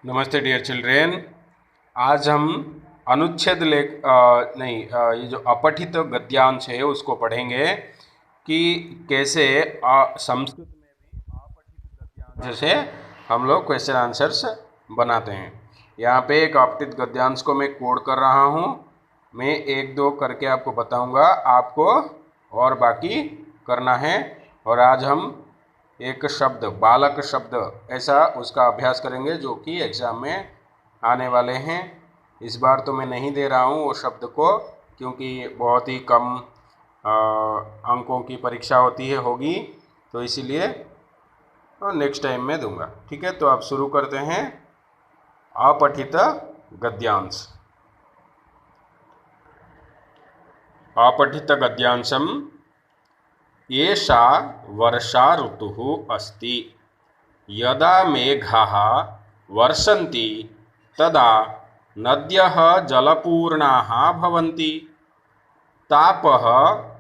नमस्ते dear children. आज हम अनुच्छेद ये जो अपठित गद्यांश है उसको पढ़ेंगे कि कैसे संस्कृत में भी अपठित गद्यांश से हम लोग क्वेश्चन आंसर्स बनाते हैं। यहाँ पे एक अपठित गद्यांश को मैं कोड कर रहा हूँ। मैं एक दो करके आपको बताऊँगा, आपको और बाकी करना है। और आज हम एक शब्द, बालक शब्द, ऐसा उसका अभ्यास करेंगे जो कि एग्ज़ाम में आने वाले हैं। इस बार तो मैं नहीं दे रहा हूँ वो शब्द को, क्योंकि बहुत ही कम अंकों की परीक्षा होगी, तो इसीलिए नेक्स्ट टाइम में दूंगा। ठीक है, तो आप शुरू करते हैं। अपठित गद्यांश। अपठित गद्यांशम एषा वर्षा ऋतुः अस्ति। यदा मेघाः वर्षन्ति तदा नद्यः जलपूर्णाः भवन्ति, तापः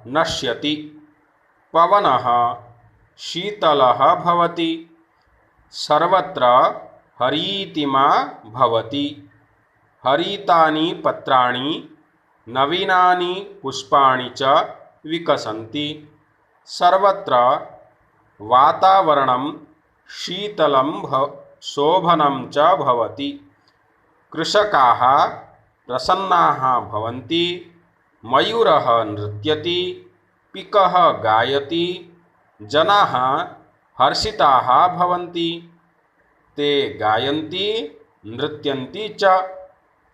नश्यति, पवनः शीतलः भवति, सर्वत्र हरितिमा भवति, हरितानि पत्राणि नवीनानि पुष्पाणि च विकसन्ति, सर्वत्र वातावरणं शीतलं शोभनं च भवति, कृषकाः प्रसन्नाः भवन्ति, मयूरः नृत्यति, पिकः गायति, जनाः हर्षिताः भवन्ति, ते गायन्ति नृत्यन्ति च,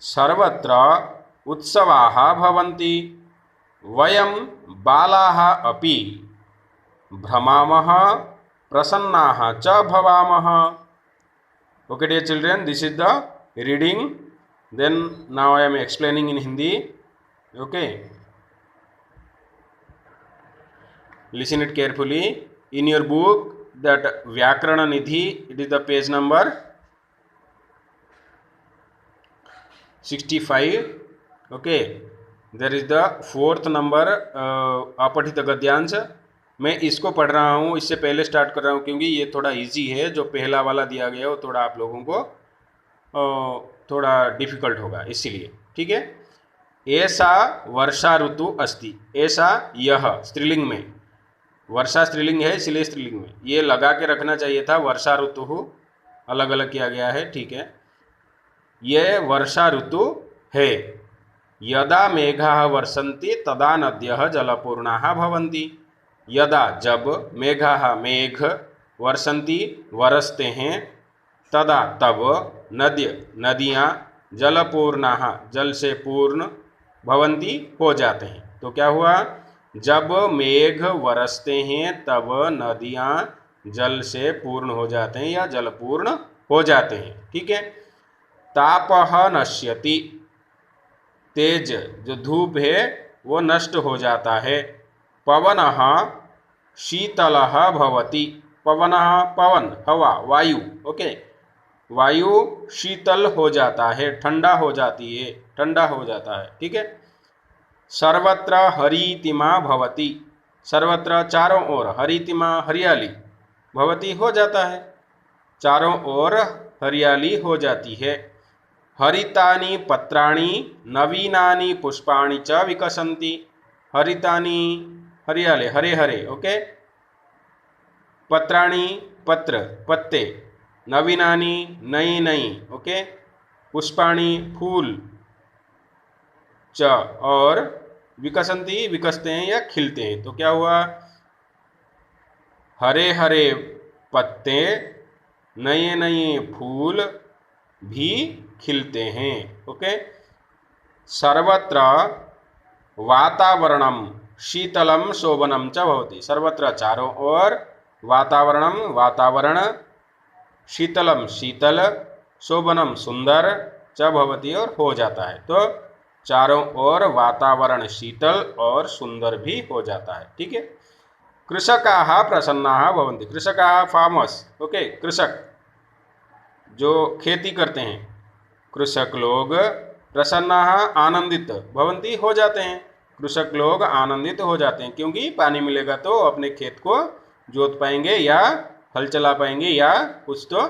सर्वत्र उत्सवाः भवन्ति, वयं बालाः अपि भ्रमामः, प्रसन्नाः च भवामः। Okay dear children, this is the reading. Then now I am explaining in Hindi. Okay, listen it carefully. In your book, that Vyakarana Nidhi, it is the page number 65. Okay, there is the fourth number अपठित गद्यांश। मैं इसको पढ़ रहा हूँ, इससे पहले start कर रहा हूँ क्योंकि ये थोड़ा इजी है। जो पहला वाला दिया गया है वो थोड़ा आप लोगों को थोड़ा डिफिकल्ट होगा, इसीलिए। ठीक है। ऐसा वर्षा ऋतु अस्ति। ऐसा, यह स्त्रीलिंग में, वर्षा स्त्रीलिंग है इसलिए स्त्रीलिंग में ये लगा के रखना चाहिए था। वर्षा ऋतु अलग अलग किया गया है। ठीक है, ये वर्षा ऋतु है। यदा मेघाः वर्षन्ति तदा नद्यः जलपूर्णाः भवन्ति। यदा, जब, मेघाः मेघ, वर्षन्ति वरसते हैं, तदा तब, नदियाँ, जलपूर्णाः जल से पूर्ण, भवन्ति हो जाते हैं। तो क्या हुआ, जब मेघ वरसते हैं तब नदियाँ जल से पूर्ण हो जाते हैं या जलपूर्ण हो जाते हैं। ठीक है। तापः नश्यति, तेज जो धूप है वो नष्ट हो जाता है। पवनः शीतलः भवति। पवनः, पवन, हवा, वायु। ओके, वायु शीतल हो जाता है, ठंडा हो जाती है, ठंडा हो जाता है। ठीक है। सर्वत्र हरितिमा भवति। सर्वत्र चारों ओर, हरितिमा हरियाली, भवति हो जाता है, चारों ओर हरियाली हो जाती है। हरितानि पत्राणि नवीनानि पुष्पाणि च विकसन्ति। हरितानि हरियाले, हरे हरे। ओके। पत्राणि पत्र, पत्ते, नवीनानि नई नई। ओके। पुष्पाणि फूल, च और विकसन्ति विकसते हैं या खिलते हैं। तो क्या हुआ, हरे हरे पत्ते, नए नए फूल भी खिलते हैं। ओके। सर्वत्र वातावरणम शीतलम शोभनम च भवति। सर्वत्र चारों ओर, वातावरणम वातावरण, शीतलम शीतल, शोभनम सुंदर, च भवति और हो जाता है। तो चारों ओर वातावरण शीतल और सुंदर भी हो जाता है। ठीक है। कृषकाः प्रसन्नाः भवन्ति। कृषकाः फार्मर्स। ओके, कृषक जो खेती करते हैं, कृषक लोग, प्रसन्नाः आनंदित, भवन्ति हो जाते हैं। कृषक लोग आनंदित हो जाते हैं क्योंकि पानी मिलेगा तो अपने खेत को जोत पाएंगे या हल चला पाएंगे या कुछ तो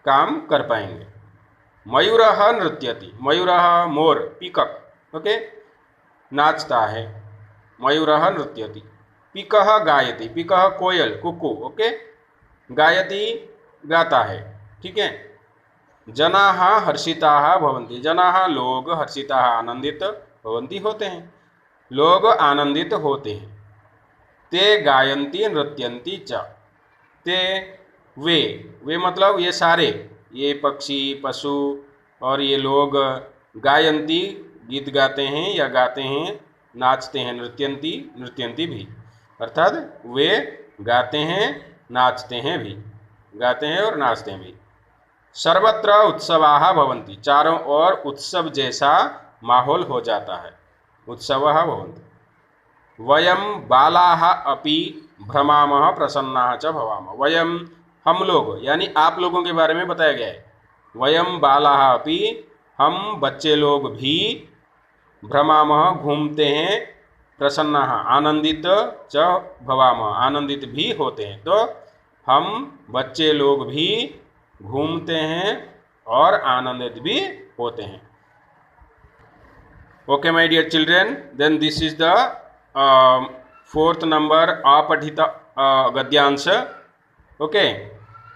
काम कर पाएंगे। मयूरः नृत्यति, मयूरः मोर, पीकक, ओके, नाचता है, मयूरः नृत्यति। पीकः गायति, पीकः कोयल, कुकू, ओके, गायति गाता है, ठीक है। जनाः हर्षिताः भवन्ति, जनाः लोग, हर्षिताः आनंदित, भवन्ति होते हैं, लोग आनंदित होते हैं। ते गायन्ति नृत्यन्ति च, ते वे मतलब ये सारे, ये पक्षी, पशु और ये लोग, गायन्ति गीत गाते हैं या गाते हैं, नाचते हैं, नृत्यन्ति, नृत्यन्ति भी, अर्थात वे गाते हैं, नाचते हैं भी, गाते हैं और नाचते हैं भी। सर्वत्र उत्सवाः भवन्ति, चारों ओर उत्सव जैसा माहौल हो जाता है, उत्सवः भवन्ति। वयम बालाः अपि भ्रमामः प्रसन्नाः च भवामः, वयम हम लोग यानी आप लोगों के बारे में बताया गया है। वयम बालाः अपि हम बच्चे लोग भी, भ्रमामः घूमते हैं, प्रसन्नाः आनंदित, च भवामः आनंदित भी होते हैं। तो हम बच्चे लोग भी घूमते हैं और आनंदित भी होते हैं। Okay my dear children, then this is the fourth number अपठित गद्यांश। ओके,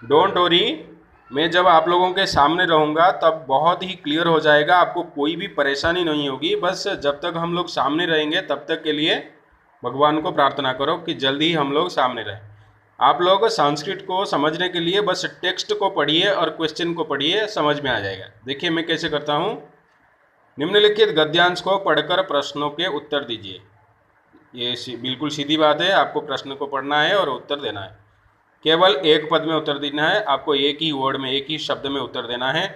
डोंट वरी, मैं जब आप लोगों के सामने रहूँगा तब बहुत ही क्लियर हो जाएगा, आपको कोई भी परेशानी नहीं होगी। बस जब तक हम लोग सामने रहेंगे तब तक के लिए भगवान को प्रार्थना करो कि जल्दी ही हम लोग सामने रहें। आप लोग संस्कृत को समझने के लिए बस टेक्स्ट को पढ़िए और क्वेश्चन को पढ़िए, समझ में आ जाएगा। देखिए मैं कैसे करता हूँ। निम्नलिखित गद्यांश को पढ़कर प्रश्नों के उत्तर दीजिए। ये बिल्कुल सीधी बात है, आपको प्रश्न को पढ़ना है और उत्तर देना है। केवल एक पद में उत्तर देना है, आपको एक ही वर्ड में, एक ही शब्द में उत्तर देना है।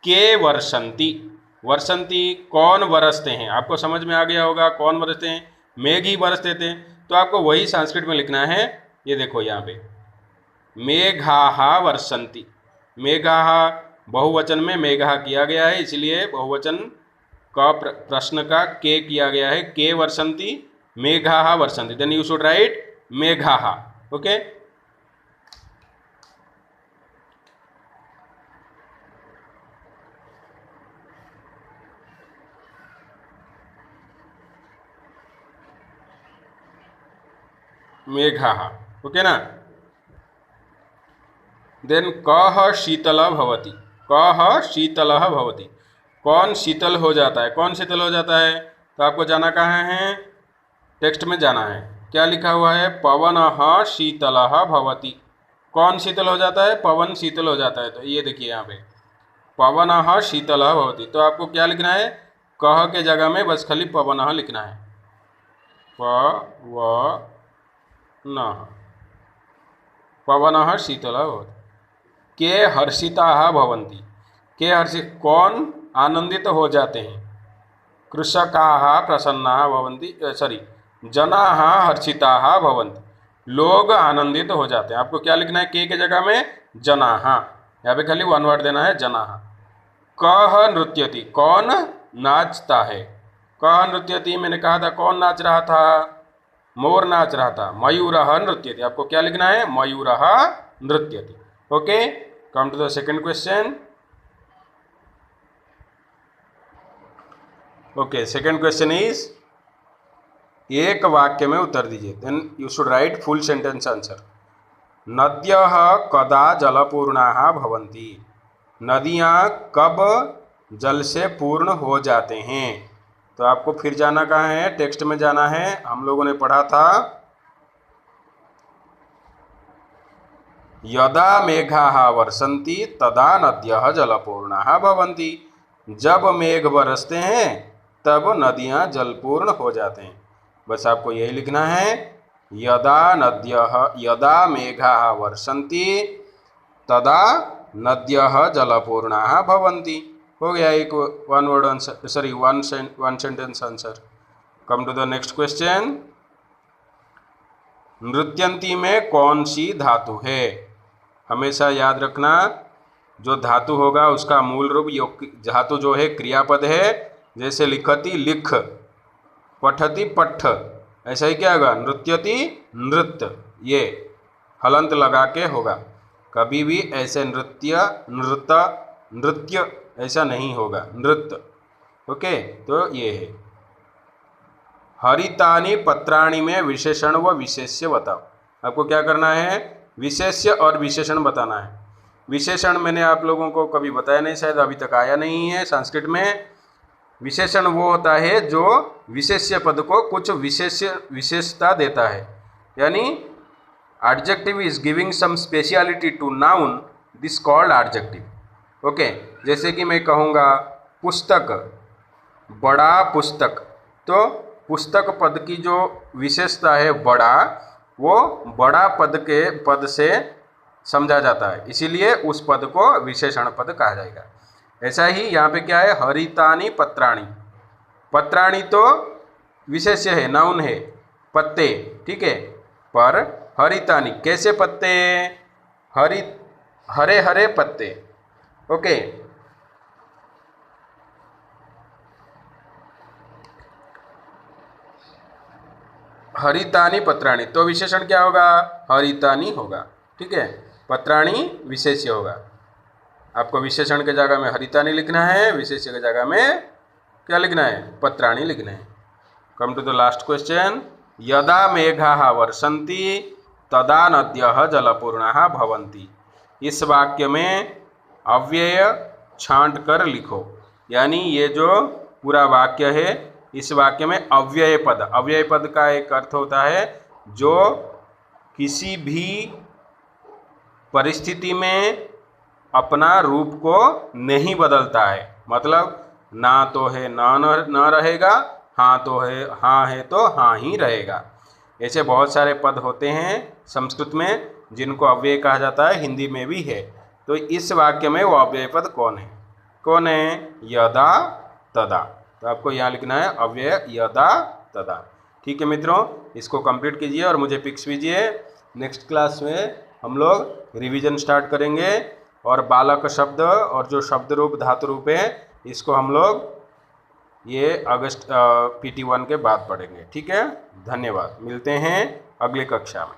के वर्षंती, वर्षंती कौन बरसते हैं, आपको समझ में आ गया होगा कौन बरसते हैं, मेघ ही बरसते थे। तो आपको वही संस्कृत में लिखना है। ये देखो यहाँ पे मेघाः वर्षन्ति, मेघाः बहुवचन में मेघा किया गया है, इसलिए बहुवचन का प्रश्न का के किया गया है। के वर्षन्ति, मेघाः वर्षन्ति, देन यू शुड राइट मेघाः। ओके, मेघाः, ओके ना। देन कः शीतलः भवति, कः शीतलः भवति, कौन शीतल हो जाता है, कौन शीतल हो जाता है। तो आपको जाना कहाँ है, टेक्स्ट में जाना है। क्या लिखा हुआ है, पवनः शीतलः भवति, कौन शीतल हो जाता है, पवन शीतल हो जाता है। तो ये देखिए यहाँ पे पवनः शीतलः भवति, तो आपको क्या लिखना है, कह के जगह में बस खाली पवनः लिखना है, पवनः, पवनः शीतलः भवति। के हर्षिताः भवन्ति, के हर्षित कौन आनंदित हो जाते हैं। कृषकाः प्रसन्नाः भवन्ति, सॉरी जनाः हर्षिताः भवन्ति, लोग आनंदित हो जाते हैं। आपको क्या लिखना है, के जगह में जनाः, यहाँ पे खाली वन वर्ड देना है, जनाः। कः नृत्यति, कौन नाचता है, कः नृत्यति, मैंने कहा था कौन नाच रहा था, मोर नाच रहा था। मयूरः नृत्यति, आपको क्या लिखना है, मयूरः नृत्यति। Okay, come to the second question. Okay, second question is, एक वाक्य में उत्तर दीजिए, then you should write full sentence answer. नद्यः कदा जलपूर्णाः भवन्ति, नदियाँ कब जल से पूर्ण हो जाते हैं। तो आपको फिर जाना कहाँ है, टेक्स्ट में जाना है। हम लोगों ने पढ़ा था यदा मेघाः वर्षन्ति तदा नद्यः जलपूर्णाः भवन्ति, जब मेघ बरसते हैं तब नदियाँ जलपूर्ण हो जाते हैं। बस आपको यही लिखना है, यदा मेघाः वर्षन्ति तदा नद्यः जलपूर्णाः भवन्ति। हो गया एक one word answer, sorry one sentence answer. Come to the next question. नृत्यंती में कौन सी धातु है। हमेशा याद रखना, जो धातु होगा उसका मूल रूप, धातु जो है क्रियापद है। जैसे लिखति लिख, पठति पठ, ऐसा ही क्या होगा, नृत्यति नृत्य, ये हलंत लगा के होगा। कभी भी ऐसे नृत्य ऐसा नहीं होगा, नृत्य। ओके, तो ये है। हरितानि पत्राणि में विशेषण व विशेष्य बताओ। आपको क्या करना है, विशेष्य और विशेषण बताना है। विशेषण मैंने आप लोगों को कभी बताया नहीं, शायद अभी तक आया नहीं है संस्कृत में। विशेषण वो होता है जो विशेष्य पद को कुछ विशेषता देता है, यानी adjective is giving some speciality to noun, this called adjective. Okay, जैसे कि मैं कहूँगा पुस्तक, बड़ा पुस्तक, तो पुस्तक पद की जो विशेषता है बड़ा, वो बड़ा पद से समझा जाता है, इसीलिए उस पद को विशेषण पद कहा जाएगा। ऐसा ही यहाँ पे क्या है, हरितानि पत्राणि। पत्राणि तो विशेष्य है, नाउन है, पत्ते, ठीक है। पर हरितानि कैसे पत्ते, हरे हरे पत्ते। ओके, हरितानि पत्राणि, तो विशेषण क्या होगा, हरितानि होगा, ठीक है। पत्राणि विशेष्य होगा। आपको विशेषण के जगह में हरितानि लिखना है, विशेष्य के जगह में क्या लिखना है, पत्राणि लिखना है। Come to the last question. यदा मेघाः वर्षन्ति तदा नद्यः जलपूर्णाः भवन्ति। इस वाक्य में अव्यय छांट कर लिखो, यानी ये जो पूरा वाक्य है, इस वाक्य में अव्यय पद का एक अर्थ होता है जो किसी भी परिस्थिति में अपना रूप को नहीं बदलता है। मतलब ना तो है ना रहेगा, हाँ तो है तो हाँ ही रहेगा। ऐसे बहुत सारे पद होते हैं संस्कृत में जिनको अव्यय कहा जाता है, हिंदी में भी है। तो इस वाक्य में वो अव्यय पद कौन है, यदा तदा। तो आपको यहाँ लिखना है अव्यय यदा तदा। ठीक है मित्रों, इसको कंप्लीट कीजिए और मुझे पिक्स कीजिए। नेक्स्ट क्लास में हम लोग रिवीजन स्टार्ट करेंगे और बालक शब्द और जो शब्द रूप धातु रूप है इसको हम लोग ये अगस्त PT1 के बाद पढ़ेंगे। ठीक है, धन्यवाद। मिलते हैं अगली कक्षा में।